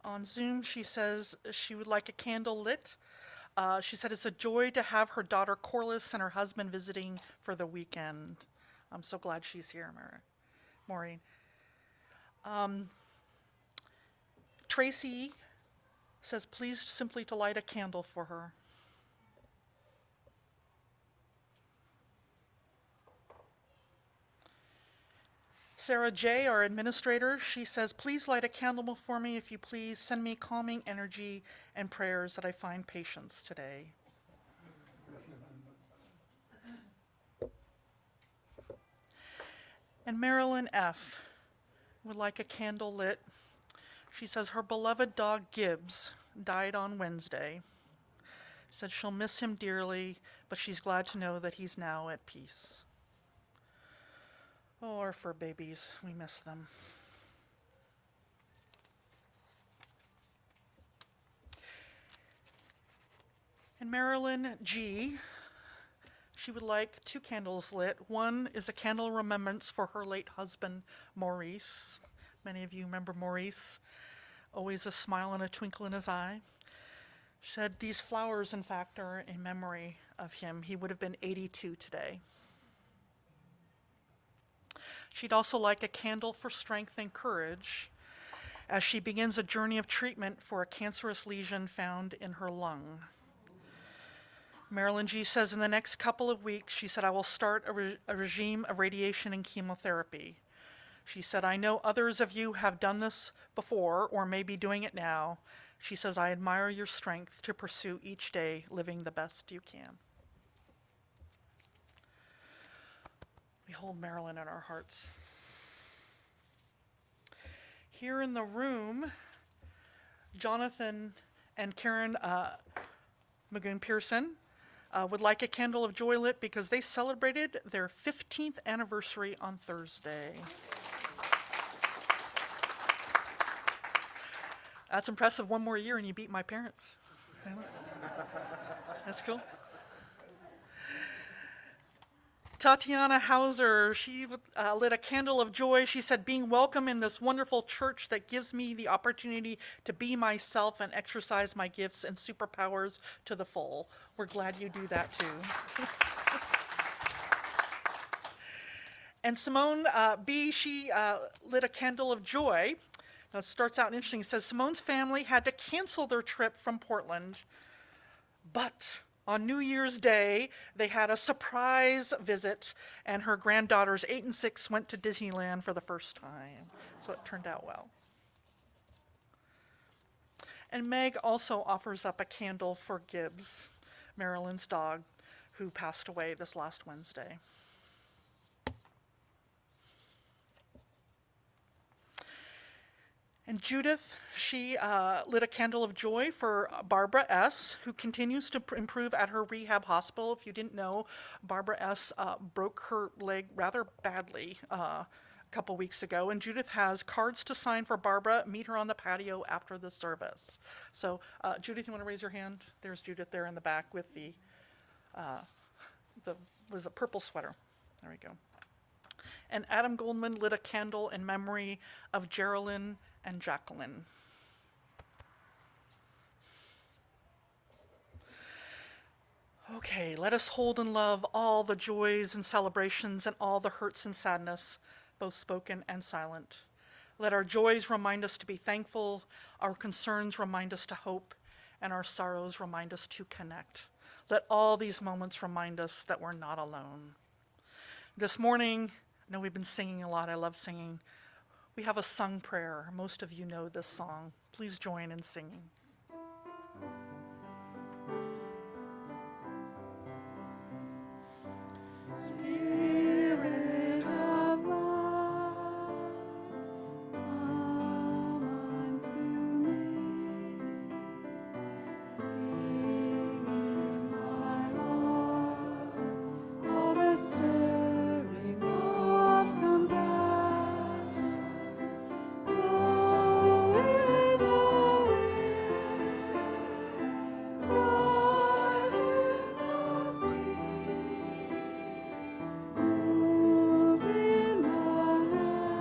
on Zoom, she says she would like a candle lit. She said it's a joy to have her daughter Corliss and her husband visiting for the weekend. I'm so glad she's here, Maureen. Tracy says please simply to light a candle for her. Sarah J., our administrator, she says, please light a candle for me, if you please. Send me calming energy and prayers that I find patience today. And Marilyn F. would like a candle lit. She says her beloved dog Gibbs died on Wednesday. She said she'll miss him dearly, but she's glad to know that he's now at peace. Oh, our fur babies, we miss them. And Marilyn G., she would like 2 candles lit. One is a candle remembrance for her late husband, Maurice. Many of you remember Maurice, always a smile and a twinkle in his eye. She said these flowers, in fact, are in memory of him. He would have been 82 today. She'd also like a candle for strength and courage as she begins a journey of treatment for a cancerous lesion found in her lung. Marilyn G. says in the next couple of weeks, she said, I will start a regime of radiation and chemotherapy. She said, I know others of you have done this before or may be doing it now. She says, I admire your strength to pursue each day living the best you can. We hold Marilyn in our hearts. Here in the room, Jonathan and Karen Magoon Pearson, would like a candle of joy lit because they celebrated their 15th anniversary on Thursday. That's impressive. One more year and you beat my parents. That's cool. Tatiana Hauser, she lit a candle of joy. She said, being welcome in this wonderful church that gives me the opportunity to be myself and exercise my gifts and superpowers to the full. We're glad you do that too. And Simone B., she lit a candle of joy. Now it starts out interesting. It says, Simone's family had to cancel their trip from Portland, but on New Year's Day, they had a surprise visit, and her granddaughters, 8 and 6, went to Disneyland for the first time. So it turned out well. And Meg also offers up a candle for Gibbs, Marilyn's dog, who passed away this last Wednesday. And Judith, she lit a candle of joy for Barbara S., who continues to improve at her rehab hospital. If you didn't know, Barbara S. Broke her leg rather badly a couple weeks ago. And Judith has cards to sign for Barbara. Meet her on the patio after the service. So Judith, you want to raise your hand? There's Judith there in the back with the was a purple sweater. There we go. And Adam Goldman lit a candle in memory of Geraldine and Jacqueline. Okay, let us hold in love all the joys and celebrations and all the hurts and sadness, both spoken and silent. Let our joys remind us to be thankful, our concerns remind us to hope, and our sorrows remind us to connect. Let all these moments remind us that we're not alone. This morning, I know we've been singing a lot. I love singing. We have a sung prayer. Most of you know this song. Please join in singing. Spirit of love, come unto me. Sing in my heart all the stirrings of compassion. Blow in the wind, rise in the sea. Move in the hand,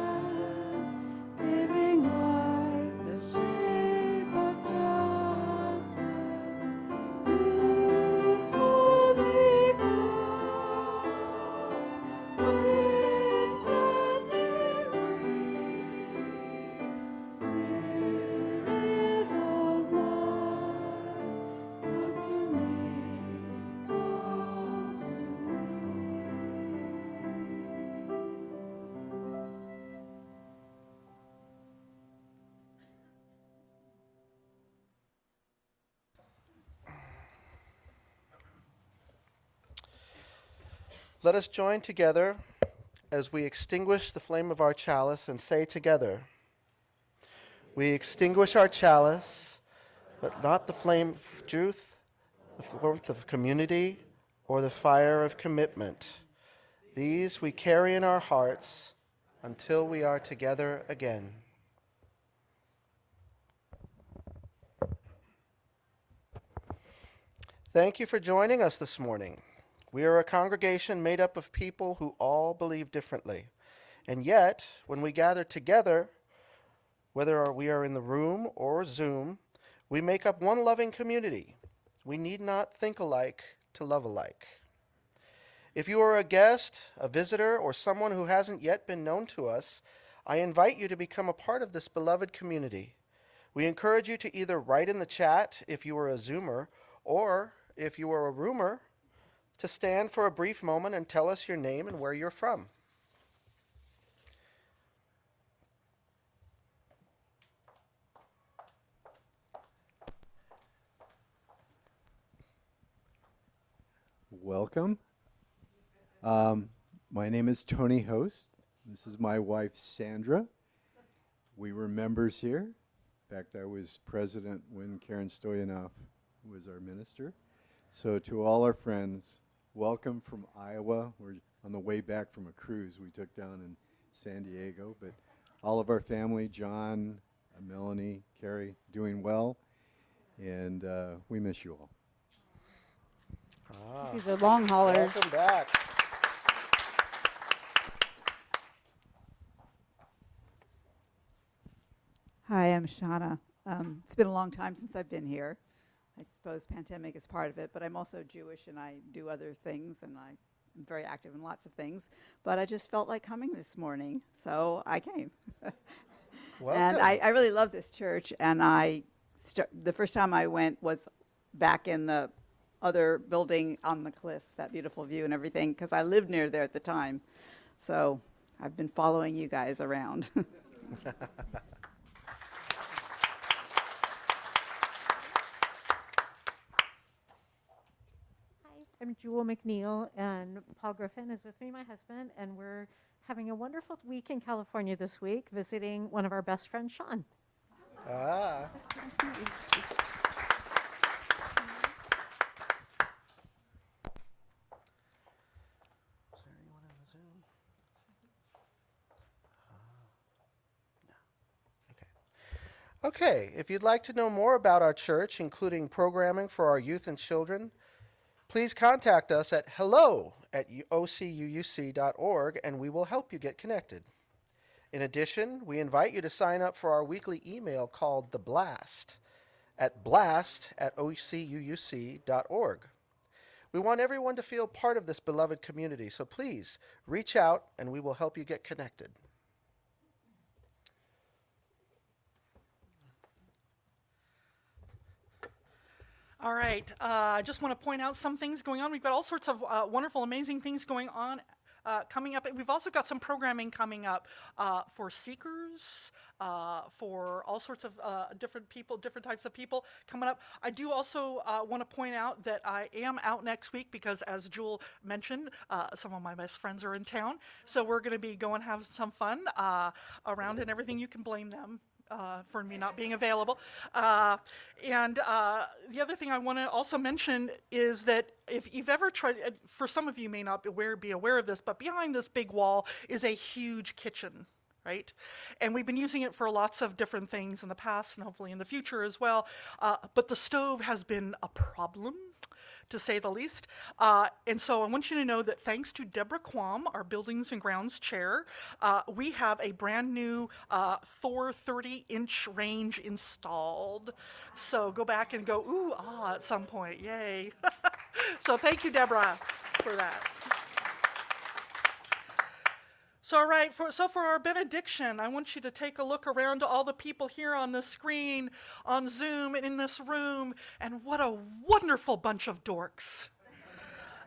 giving life the shape of justice. Roots hold me close, waves set me free. Spirit of love, come to me, come to me. Let us join together as we extinguish the flame of our chalice and say together, we extinguish our chalice, but not the flame of truth, the warmth of community, or the fire of commitment. These we carry in our hearts until we are together again. Thank you for joining us this morning. We are a congregation made up of people who all believe differently. And yet, when we gather together, whether we are in the room or Zoom, we make up one loving community. We need not think alike to love alike. If you are a guest, a visitor, or someone who hasn't yet been known to us, I invite you to become a part of this beloved community. We encourage you to either write in the chat if you are a Zoomer, or if you are a roomer, to stand for a brief moment and tell us your name and where you're from. Welcome. My name is Tony Host. This is my wife, Sandra. We were members here. In fact, I was president when Karen Stoyanov was our minister. So to all our friends, welcome from Iowa. We're on the way back from a cruise we took down in San Diego. But all of our family, John, Melanie, Carrie, doing well. And we miss you all. These are long haulers. Welcome back. Hi, I'm Shauna. It's been a long time since I've been here. I suppose pandemic is part of it, but I'm also Jewish and I do other things and I'm very active in lots of things. But I just felt like coming this morning, so I came. And I really love this church, and the first time I went was back in the other building on the cliff, that beautiful view and everything, because I lived near there at the time. So I've been following you guys around. I'm Jewel McNeil, and Paul Griffin is with me, my husband, and we're having a wonderful week in California this week, visiting one of our best friends, Sean. Ah. Is there anyone in the Zoom? No. Okay, if you'd like to know more about our church, including programming for our youth and children, please contact us at hello@ocuuc.org and we will help you get connected. In addition, we invite you to sign up for our weekly email called The Blast at blast@ocuuc.org. We want everyone to feel part of this beloved community, so please reach out and we will help you get connected. All right, I just want to point out some things going on. We've got all sorts of wonderful, amazing things going on coming up. We've also got some programming coming up for seekers, for all sorts of different people, different types of people coming up. I do also want to point out that I am out next week because, as Jewel mentioned, some of my best friends are in town. So we're going to be going have some fun around and everything. You can blame them for me not being available. And the other thing I want to also mention is that if you've ever tried, for some of you may not be aware of this, but behind this big wall is a huge kitchen, right? And we've been using it for lots of different things in the past and hopefully in the future as well. But the stove has been a problem, to say the least. And so I want you to know that thanks to Deborah Quam, our Buildings and Grounds chair, we have a brand new Thor 30-inch range installed. So go back and go, ooh, ah, at some point, yay. So thank you, Deborah, for that. So, all right, for our benediction, I want you to take a look around to all the people here on the screen, on Zoom, and in this room, and what a wonderful bunch of dorks.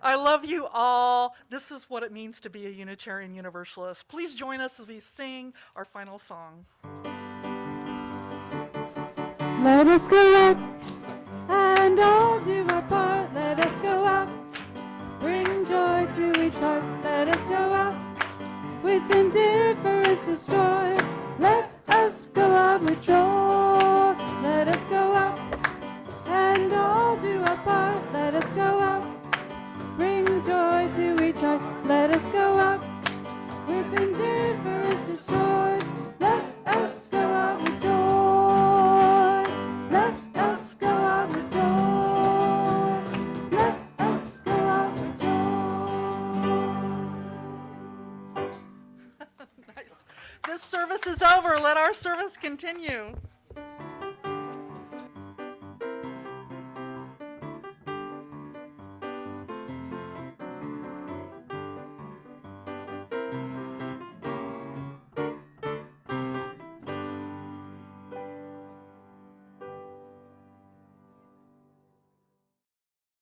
I love you all. This is what it means to be a Unitarian Universalist. Please join us as we sing our final song. Let us go out and all do our part. Let us go out, bring joy to each heart. Let us go out, with indifference destroy. Let us go out with joy. Let us go out and all do our part. Let us go out, bring joy to each heart. Let us go out, with indifference destroy. Let us go out with joy. Let us go out with joy. Let us go out with joy. Nice. This service is over. Let our service continue.